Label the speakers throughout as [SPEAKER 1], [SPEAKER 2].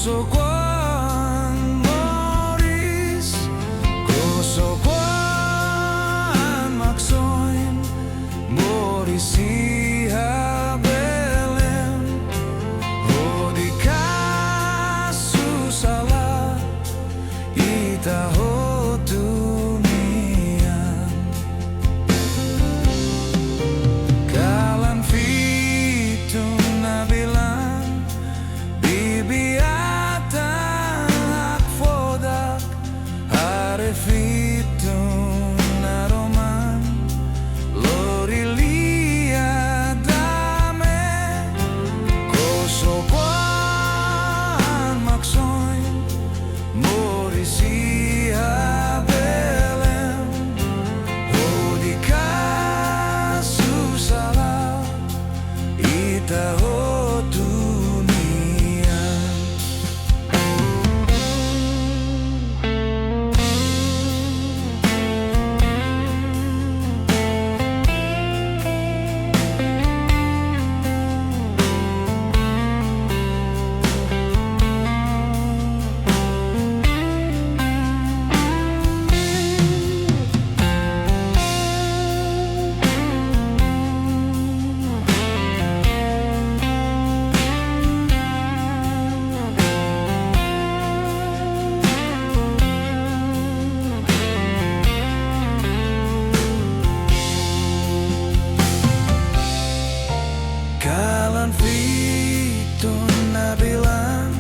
[SPEAKER 1] Kosokoan Morris, Kosokoan Maksoin, Morris iha Belem, Hodika susala, ita hotumian. Kalan fitun nabilan, bibiatan hak fodak, arefitun naroman, lorilia dame, kosokoan maksoin, Morris iha Belem, hodika susala, ita hotumian. Kalan fitun nabilan,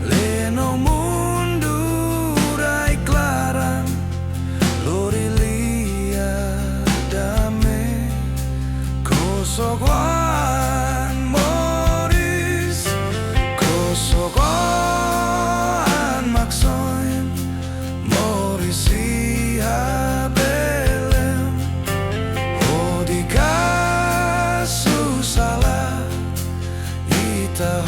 [SPEAKER 1] leno mundurai klaran, lorilia dame, kosokoan Morris, kosokoan maksoin, Morris iha Belem, hodika susala, ita